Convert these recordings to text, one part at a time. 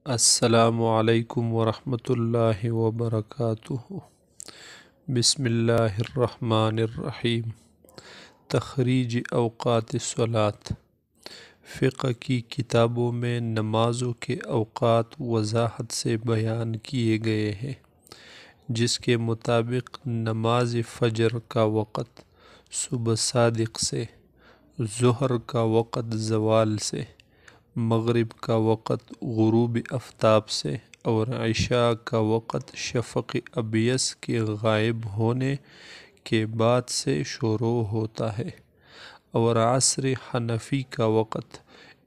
السلام علیکم ورحمۃ اللہ وبرکاتہ۔ بسم اللہ الرحمن الرحیم۔ تخریج اوقات الصلاۃ۔ فقہ کی کتابوں میں نمازوں کے اوقات وضاحت سے بیان کیے گئے ہیں، جس کے مطابق نماز فجر کا وقت صبح صادق سے، ظہر کا وقت زوال سے، مغرب کا وقت غروب آفتاب سے اور عشاء کا وقت شفق ابیض کے غائب ہونے کے بعد سے شروع ہوتا ہے، اور عصر حنفی کا وقت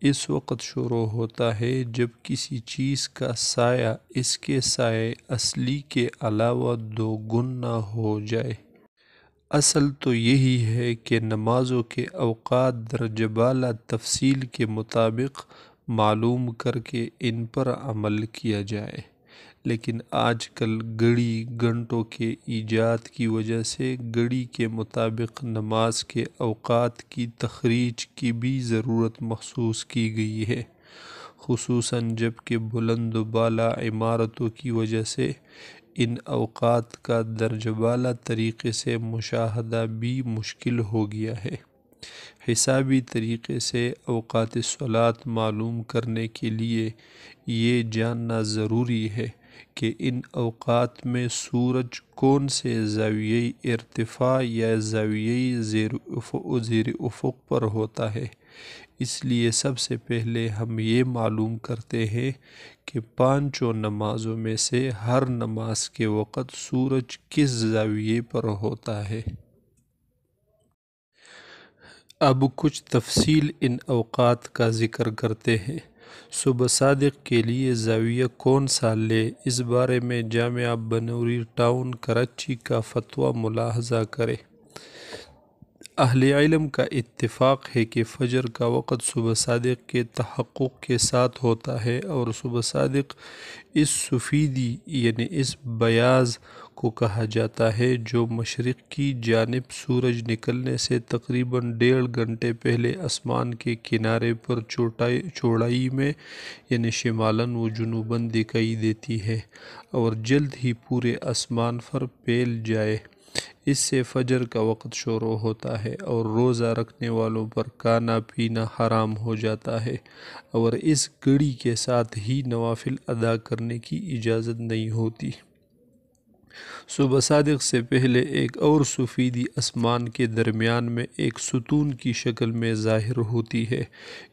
اس وقت شروع ہوتا ہے جب کسی چیز کا سایہ اس کے سائے اصلی کے علاوہ دو گنا ہو جائے۔ اصل تو یہی ہے کہ نمازوں کے اوقات درجہ بالا تفصیل کے مطابق معلوم کر کے ان پر عمل کیا جائے، لیکن آج کل گھڑی گھنٹوں کے ایجاد کی وجہ سے گھڑی کے مطابق نماز کے اوقات کی تخریج کی بھی ضرورت محسوس کی گئی ہے، خصوصاً جب کہ بلند و بالا عمارتوں کی وجہ سے ان اوقات کا درجہ بالا طریقے سے مشاہدہ بھی مشکل ہو گیا ہے۔ حسابی طریقے سے اوقات صلاۃ معلوم کرنے کے لیے یہ جاننا ضروری ہے کہ ان اوقات میں سورج کون سے زاویہ ارتفاع یا زاویہ زیر افق پر ہوتا ہے۔ اس لیے سب سے پہلے ہم یہ معلوم کرتے ہیں کہ پانچوں نمازوں میں سے ہر نماز کے وقت سورج کس زاویے پر ہوتا ہے۔ اب کچھ تفصیل ان اوقات کا ذکر کرتے ہیں۔ صبح صادق کے لیے زاویہ کون سا لے، اس بارے میں جامعہ بنوری ٹاؤن کراچی کا فتویٰ ملاحظہ کریں۔ اہل علم کا اتفاق ہے کہ فجر کا وقت صبح صادق کے تحقق کے ساتھ ہوتا ہے، اور صبح صادق اس سفیدی یعنی اس بیاض کو کہا جاتا ہے جو مشرق کی جانب سورج نکلنے سے تقریباً 1.5 گھنٹے پہلے آسمان کے کنارے پر چوڑائی میں یعنی شمالاً و جنوباً دکھائی دیتی ہے اور جلد ہی پورے آسمان پر پھیل جائے۔ اس سے فجر کا وقت شروع ہوتا ہے اور روزہ رکھنے والوں پر کھانا پینا حرام ہو جاتا ہے، اور اس گھڑی کے ساتھ ہی نوافل ادا کرنے کی اجازت نہیں ہوتی۔ صبح صادق سے پہلے ایک اور سفیدی آسمان کے درمیان میں ایک ستون کی شکل میں ظاہر ہوتی ہے،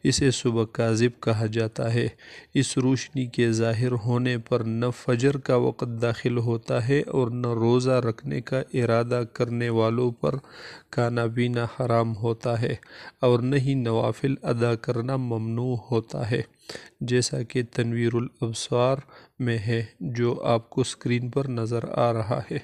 اسے صبح کاذب کہا جاتا ہے۔ اس روشنی کے ظاہر ہونے پر نہ فجر کا وقت داخل ہوتا ہے اور نہ روزہ رکھنے کا ارادہ کرنے والوں پر کھانا پینا حرام ہوتا ہے، اور نہ ہی نوافل ادا کرنا ممنوع ہوتا ہے، جیسا کہ تنویر الابصار میں ہے جو آپ کو اسکرین پر نظر آ رہا ہے۔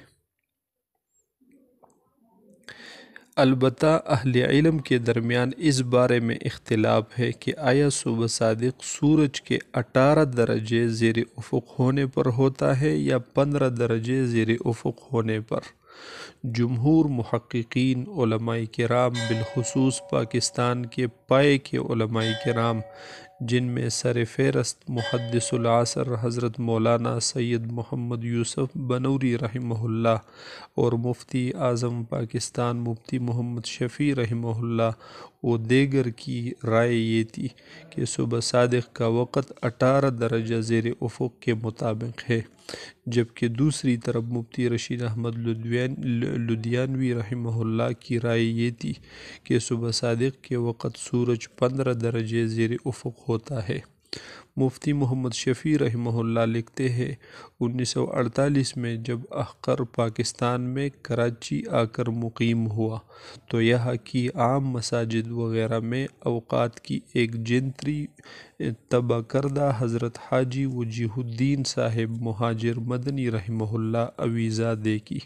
البتہ اہل علم کے درمیان اس بارے میں اختلاف ہے کہ آیا صبح صادق سورج کے 18 درجے زیر افق ہونے پر ہوتا ہے یا 15 درجے زیر افق ہونے پر۔ جمہور محققین علماء کرام بالخصوص پاکستان کے پائے کے علماء کرام، جن میں سر فہرست محدث العصر حضرت مولانا سید محمد یوسف بنوری رحمہ اللہ اور مفتی اعظم پاکستان مفتی محمد شفیع رحمہ اللہ و دیگر کی رائے یہ تھی کہ صبح صادق کا وقت 18 درجہ زیر افق کے مطابق ہے، جبکہ دوسری طرف مفتی رشید احمد لدھیانوی رحمہ اللہ کی رائے یہ تھی کہ صبح صادق کے وقت سورج 15 درجے زیر افق ہوتا ہے۔ مفتی محمد شفیع رحمہ اللہ لکھتے ہیں، 1948 میں جب احقر پاکستان میں کراچی آ کر مقیم ہوا تو یہاں کی عام مساجد وغیرہ میں اوقات کی ایک جنتری طبع کردہ حضرت حاجی وجیہ الدین صاحب مہاجر مدنی رحمہ اللہ آویزہ دیکھی،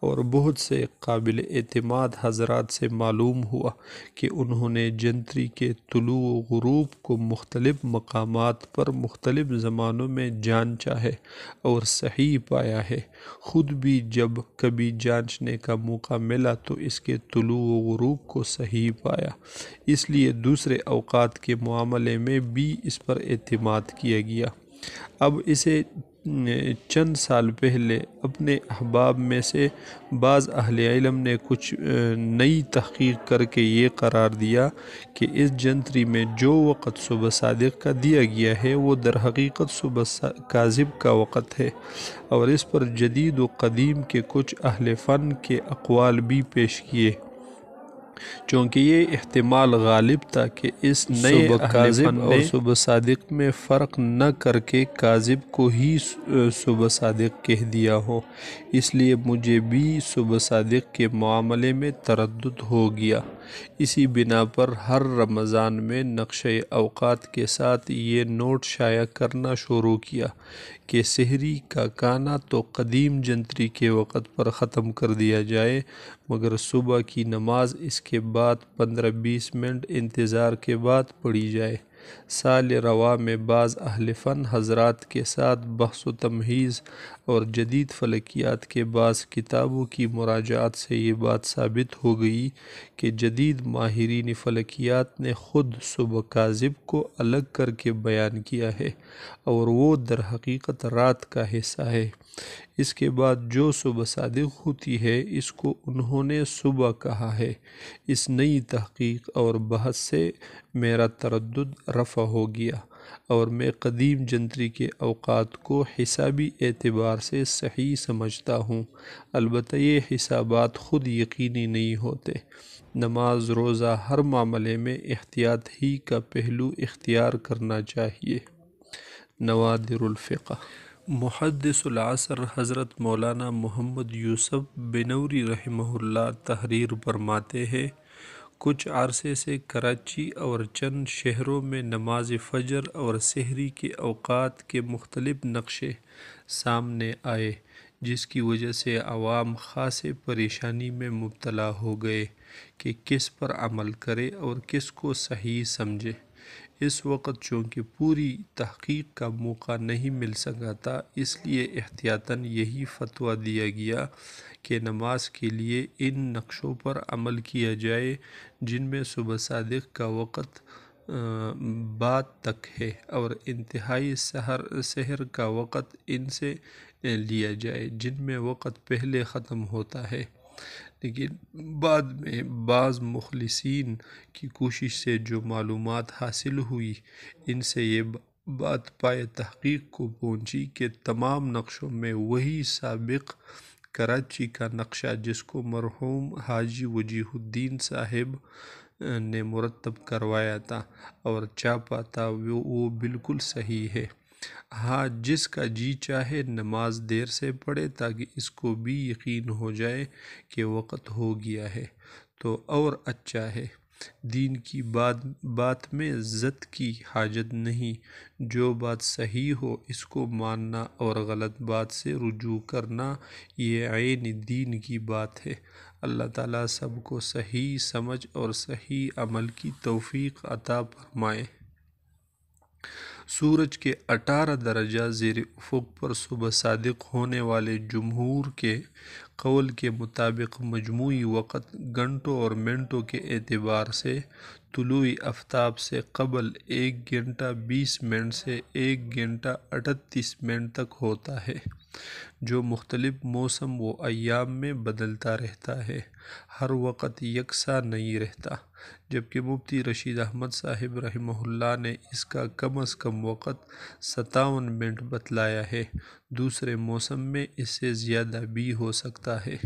اور بہت سے قابل اعتماد حضرات سے معلوم ہوا کہ انہوں نے جنتری کے طلوع و غروب کو مختلف مقامات پر مختلف زمانوں میں جانچا ہے اور صحیح پایا ہے۔ خود بھی جب کبھی جانچنے کا موقع ملا تو اس کے طلوع و غروب کو صحیح پایا، اس لیے دوسرے اوقات کے معاملے میں بھی اس پر اعتماد کیا گیا۔ اب اسے چند سال پہلے اپنے احباب میں سے بعض اہل علم نے کچھ نئی تحقیق کر کے یہ قرار دیا کہ اس جنتری میں جو وقت صبح صادق کا دیا گیا ہے وہ در حقیقت صبح کاذب کا وقت ہے، اور اس پر جدید و قدیم کے کچھ اہل فن کے اقوال بھی پیش کیے، چونکہ یہ احتمال غالب تھا کہ اس نئے اہل فن اور صبح صادق میں فرق نہ کر کے کاذب کو ہی صبح صادق کہہ دیا ہو، اس لیے مجھے بھی صبح صادق کے معاملے میں تردد ہو گیا۔ اسی بنا پر ہر رمضان میں نقشہ اوقات کے ساتھ یہ نوٹ شائع کرنا شروع کیا کہ سحری کا کھانا تو قدیم جنتری کے وقت پر ختم کر دیا جائے، مگر صبح کی نماز اس کے بعد 15-20 منٹ انتظار کے بعد پڑھی جائے۔ سال رواں میں بعض اہل فن حضرات کے ساتھ بحث و تمہیز اور جدید فلکیات کے بعض کتابوں کی مراجعات سے یہ بات ثابت ہو گئی کہ جدید ماہرین فلکیات نے خود صبح کاذب کو الگ کر کے بیان کیا ہے، اور وہ در حقیقت رات کا حصہ ہے۔ اس کے بعد جو صبح صادق ہوتی ہے اس کو انہوں نے صبح کہا ہے۔ اس نئی تحقیق اور بحث سے میرا تردد رفع ہو گیا، اور میں قدیم جنتری کے اوقات کو حسابی اعتبار سے صحیح سمجھتا ہوں، البتہ یہ حسابات خود یقینی نہیں ہوتے۔ نماز روزہ ہر معاملے میں احتیاط ہی کا پہلو اختیار کرنا چاہیے۔ نوادر الفقہ۔ محدث العصر حضرت مولانا محمد یوسف بنوری رحمہ اللہ تحریر فرماتے ہیں، کچھ عرصے سے کراچی اور چند شہروں میں نماز فجر اور سحری کے اوقات کے مختلف نقشے سامنے آئے، جس کی وجہ سے عوام خاصے پریشانی میں مبتلا ہو گئے کہ کس پر عمل کرے اور کس کو صحیح سمجھے۔ اس وقت چونکہ پوری تحقیق کا موقع نہیں مل سکا تھا، اس لیے احتیاطاً یہی فتویٰ دیا گیا کہ نماز کے لیے ان نقشوں پر عمل کیا جائے جن میں صبح صادق کا وقت بعد تک ہے، اور انتہائی سحر کا وقت ان سے لیا جائے جن میں وقت پہلے ختم ہوتا ہے۔ لیکن بعد میں بعض مخلصین کی کوشش سے جو معلومات حاصل ہوئی، ان سے یہ بات پائے تحقیق کو پہنچی کہ تمام نقشوں میں وہی سابق کراچی کا نقشہ جس کو مرحوم حاجی وجیہ الدین صاحب نے مرتب کروایا تھا اور چھاپا تھا، وہ بالکل صحیح ہے۔ ہاں، جس کا جی چاہے نماز دیر سے پڑھے تاکہ اس کو بھی یقین ہو جائے کہ وقت ہو گیا ہے تو اور اچھا ہے۔ دین کی بات میں ضد کی حاجت نہیں، جو بات صحیح ہو اس کو ماننا اور غلط بات سے رجوع کرنا یہ عین دین کی بات ہے۔ اللہ تعالیٰ سب کو صحیح سمجھ اور صحیح عمل کی توفیق عطا فرمائے۔ سورج کے 18 درجہ زیر افق پر صبح صادق ہونے والے جمہور کے قول کے مطابق مجموعی وقت گھنٹوں اور منٹوں کے اعتبار سے طلوع آفتاب سے قبل 1 گھنٹہ 20 منٹ سے 1 گھنٹہ 38 منٹ تک ہوتا ہے، جو مختلف موسم و ایام میں بدلتا رہتا ہے، ہر وقت یکساں نہیں رہتا، جبکہ مفتی رشید احمد صاحب رحمہ اللہ نے اس کا کم از کم وقت 57 منٹ بتلایا ہے، دوسرے موسم میں اس سے زیادہ بھی ہو سکتا ہے۔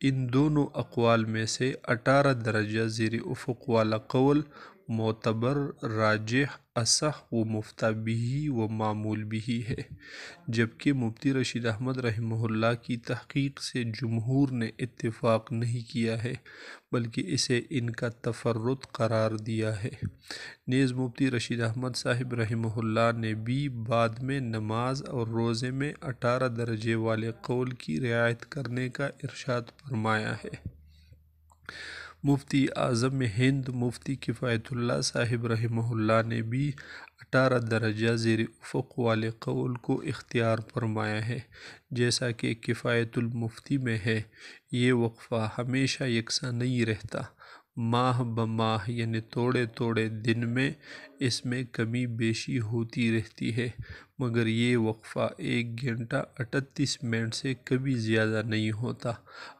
ان دونوں اقوال میں سے 18 درجہ زیر افق والا قول معتبر، راجح، اصح و مفتیٰ بھی و معمول بھی ہے، جبکہ مفتی رشید احمد رحمہ اللہ کی تحقیق سے جمہور نے اتفاق نہیں کیا ہے بلکہ اسے ان کا تفرد قرار دیا ہے۔ نیز مفتی رشید احمد صاحب رحمہ اللہ نے بھی بعد میں نماز اور روزے میں 18 درجے والے قول کی رعایت کرنے کا ارشاد فرمایا ہے۔ مفتی اعظم ہند مفتی کفایت اللہ صاحب رحمہ اللہ نے بھی 18 درجہ زیر افق والے قول کو اختیار فرمایا ہے، جیسا کہ کفایت المفتی میں ہے۔ یہ وقفہ ہمیشہ یکساں نہیں رہتا، ماہ بماہ یعنی توڑے توڑے دن میں اس میں کمی بیشی ہوتی رہتی ہے، مگر یہ وقفہ 1 گھنٹہ 38 منٹ سے کبھی زیادہ نہیں ہوتا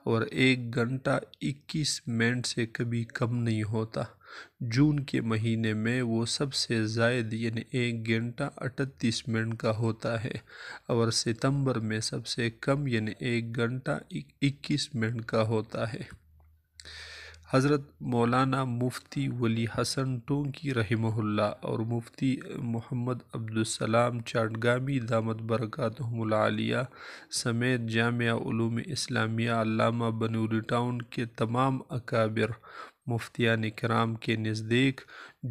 اور 1 گھنٹہ 21 منٹ سے کبھی کم نہیں ہوتا۔ جون کے مہینے میں وہ سب سے زائد یعنی 1 گھنٹہ 38 منٹ کا ہوتا ہے اور ستمبر میں سب سے کم یعنی 1 گھنٹہ 21 منٹ کا ہوتا ہے۔ حضرت مولانا مفتی ولی حسن ٹونکی رحمہ اللہ اور مفتی محمد عبدالسلام چاٹگامی دامت برکاتہم العالیہ سمیت جامعہ علوم اسلامیہ علامہ بنوری ٹاؤن کے تمام اکابر مفتیان کرام کے نزدیک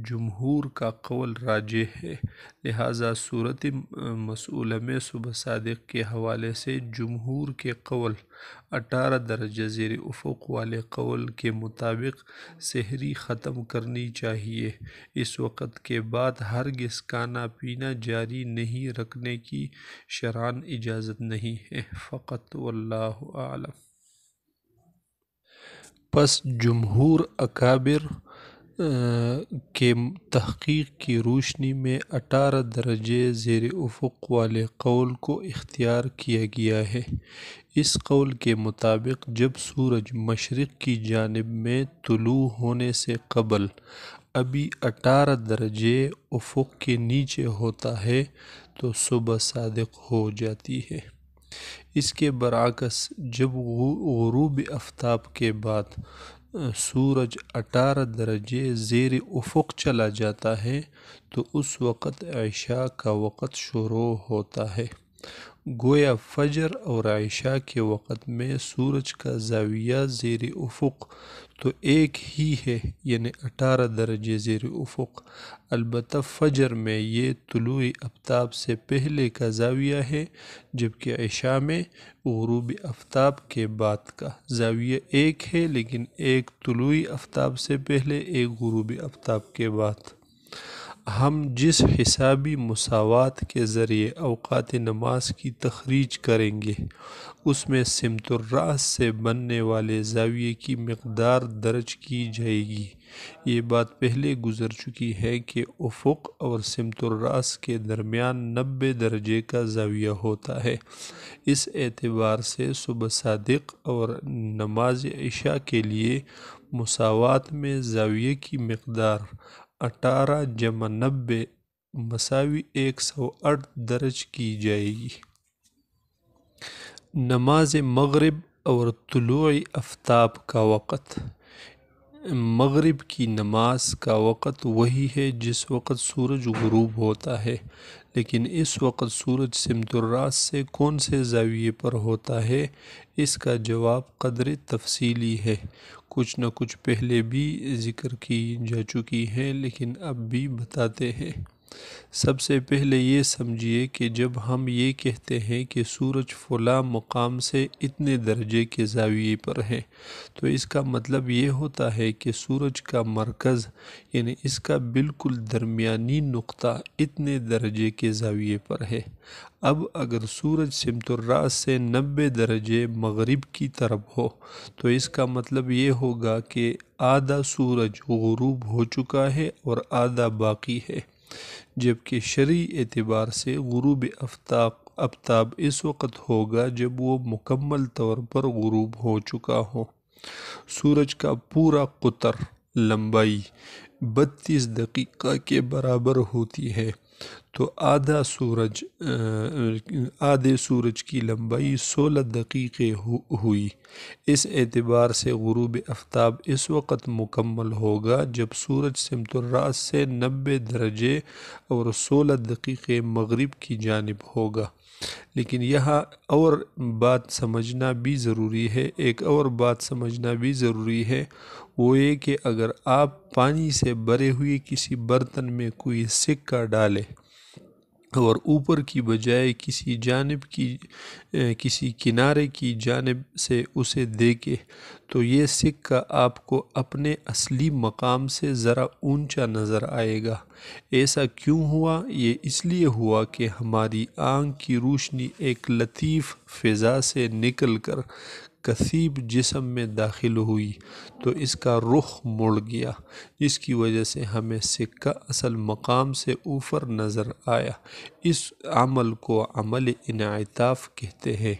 جمہور کا قول راجح ہے، لہٰذا صورت مسئولہ میں صبح صادق کے حوالے سے جمہور کے قول 18 درجہ زیر افق والے قول کے مطابق سحری ختم کرنی چاہیے۔ اس وقت کے بعد ہرگز کھانا پینا جاری نہیں رکھنے کی شرعاً اجازت نہیں ہے فقط، واللہ اعلم۔ پس جمہور اکابر کے تحقیق کی روشنی میں 18 درجے زیر افق والے قول کو اختیار کیا گیا ہے۔ اس قول کے مطابق جب سورج مشرق کی جانب میں طلوع ہونے سے قبل ابھی 18 درجے افق کے نیچے ہوتا ہے تو صبح صادق ہو جاتی ہے۔ اس کے برعکس جب غروب آفتاب کے بعد سورج 18 درجے زیر افق چلا جاتا ہے تو اس وقت عشاء کا وقت شروع ہوتا ہے۔ گویا فجر اور عشاء کے وقت میں سورج کا زاویہ زیر افق تو ایک ہی ہے یعنی 18 درجے زیر افق، البتہ فجر میں یہ طلوع آفتاب سے پہلے کا زاویہ ہے، جبکہ عشاء میں غروب آفتاب کے بعد کا زاویہ ایک ہے، لیکن ایک طلوع آفتاب سے پہلے ایک غروب آفتاب کے بعد۔ ہم جس حسابی مساوات کے ذریعے اوقات نماز کی تخریج کریں گے اس میں سمت الرأس سے بننے والے زاویے کی مقدار درج کی جائے گی۔ یہ بات پہلے گزر چکی ہے کہ افق اور سمت الرأس کے درمیان 90 درجے کا زاویہ ہوتا ہے۔ اس اعتبار سے صبح صادق اور نماز عشاء کے لیے مساوات میں زاویے کی مقدار 18 جمع 90 مساوی 108 درج کی جائے گی۔ نماز مغرب اور طلوع آفتاب کا وقت۔ مغرب کی نماز کا وقت وہی ہے جس وقت سورج غروب ہوتا ہے، لیکن اس وقت سورج سمت الرأس سے کون سے زاویے پر ہوتا ہے؟ اس کا جواب قدر تفصیلی ہے، کچھ نہ کچھ پہلے بھی ذکر کی جا چکی ہے لیکن اب بھی بتاتے ہیں۔ سب سے پہلے یہ سمجھیے کہ جب ہم یہ کہتے ہیں کہ سورج فلاں مقام سے اتنے درجے کے زاویے پر ہے تو اس کا مطلب یہ ہوتا ہے کہ سورج کا مرکز یعنی اس کا بالکل درمیانی نقطہ اتنے درجے کے زاویے پر ہے۔ اب اگر سورج سمت الرأس سے 90 درجے مغرب کی طرف ہو تو اس کا مطلب یہ ہوگا کہ آدھا سورج غروب ہو چکا ہے اور آدھا باقی ہے، جبکہ شرعی اعتبار سے غروب آفتاب اس وقت ہوگا جب وہ مکمل طور پر غروب ہو چکا ہو۔ سورج کا پورا قطر لمبائی 32 دقیقہ کے برابر ہوتی ہے تو آدھے سورج کی لمبائی 16 دقیقے ہوئی۔ اس اعتبار سے غروب آفتاب اس وقت مکمل ہوگا جب سورج سمت الرأس سے 90 درجے اور 16 دقیقے مغرب کی جانب ہوگا۔ لیکن یہاں اور بات سمجھنا بھی ضروری ہے، ایک اور بات سمجھنا بھی ضروری ہے، وہ یہ کہ اگر آپ پانی سے بھرے ہوئے کسی برتن میں کوئی سکہ ڈالیں اور اوپر کی بجائے کسی کنارے کی جانب سے اسے دیکھیں تو یہ سکہ آپ کو اپنے اصلی مقام سے ذرا اونچا نظر آئے گا۔ ایسا کیوں ہوا؟ یہ اس لیے ہوا کہ ہماری آنکھ کی روشنی ایک لطیف فضا سے نکل کر کثیب جسم میں داخل ہوئی تو اس کا رخ مڑ گیا، جس کی وجہ سے ہمیں سکہ اصل مقام سے اوپر نظر آیا۔ اس عمل کو عمل انعطاف کہتے ہیں۔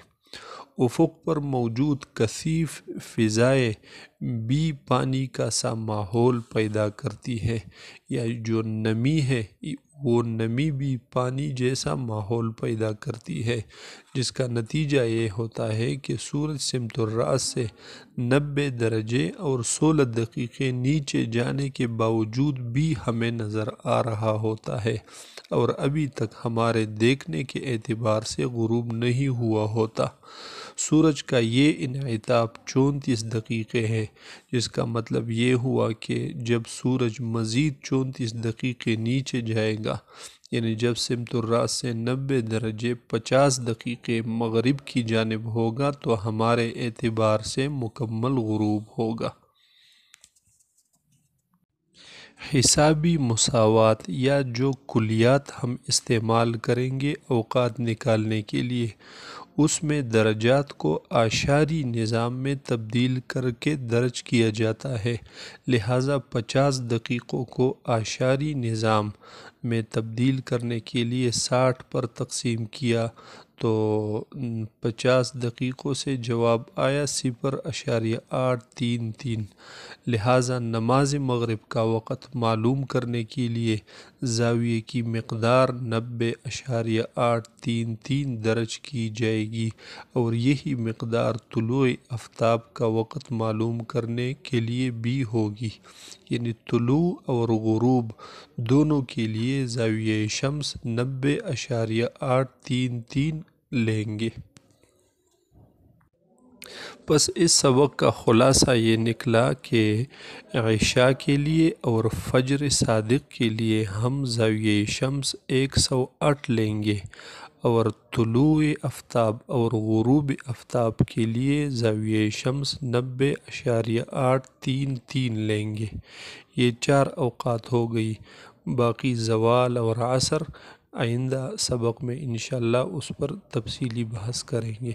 افق پر موجود کثیف فضائے بھی پانی کا سا ماحول پیدا کرتی ہے، یا جو نمی ہے وہ نمی بھی پانی جیسا ماحول پیدا کرتی ہے، جس کا نتیجہ یہ ہوتا ہے کہ سورج سمت الرأس سے 90 درجے اور 16 دقیقے نیچے جانے کے باوجود بھی ہمیں نظر آ رہا ہوتا ہے، اور ابھی تک ہمارے دیکھنے کے اعتبار سے غروب نہیں ہوا ہوتا۔ سورج کا یہ انعطاف 34 دقیقے ہے، جس کا مطلب یہ ہوا کہ جب سورج مزید 34 دقیقے نیچے جائے گا، یعنی جب سمت الرأس سے 90 درجے 50 دقیقے مغرب کی جانب ہوگا تو ہمارے اعتبار سے مکمل غروب ہوگا۔ حسابی مساوات یا جو کلیات ہم استعمال کریں گے اوقات نکالنے کے لیے، اس میں درجات کو اعشاری نظام میں تبدیل کر کے درج کیا جاتا ہے، لہٰذا 50 دقیقوں کو اعشاری نظام میں تبدیل کرنے کے لیے 60 پر تقسیم کیا تو 50 دقیقوں سے جواب آیا 0.833۔ لہٰذا نماز مغرب کا وقت معلوم کرنے کے لیے زاویے کی مقدار 90.833 درج کی جائے گی، اور یہی مقدار طلوع آفتاب کا وقت معلوم کرنے کے لیے بھی ہوگی، یعنی طلوع اور غروب دونوں کے لیے زاویہ شمس 90.833 لیں گے۔ پس اس سبق کا خلاصہ یہ نکلا کہ عشاء کے لیے اور فجر صادق کے لیے ہم زاویہ شمس 108 لیں گے، اور طلوع آفتاب اور غروب آفتاب کے لیے زاویہ شمس 90.833 لیں گے۔ یہ 4 اوقات ہو گئی، باقی زوال اور عصر آئندہ سبق میں انشاءاللہ اس پر تفصیلی بحث کریں گے۔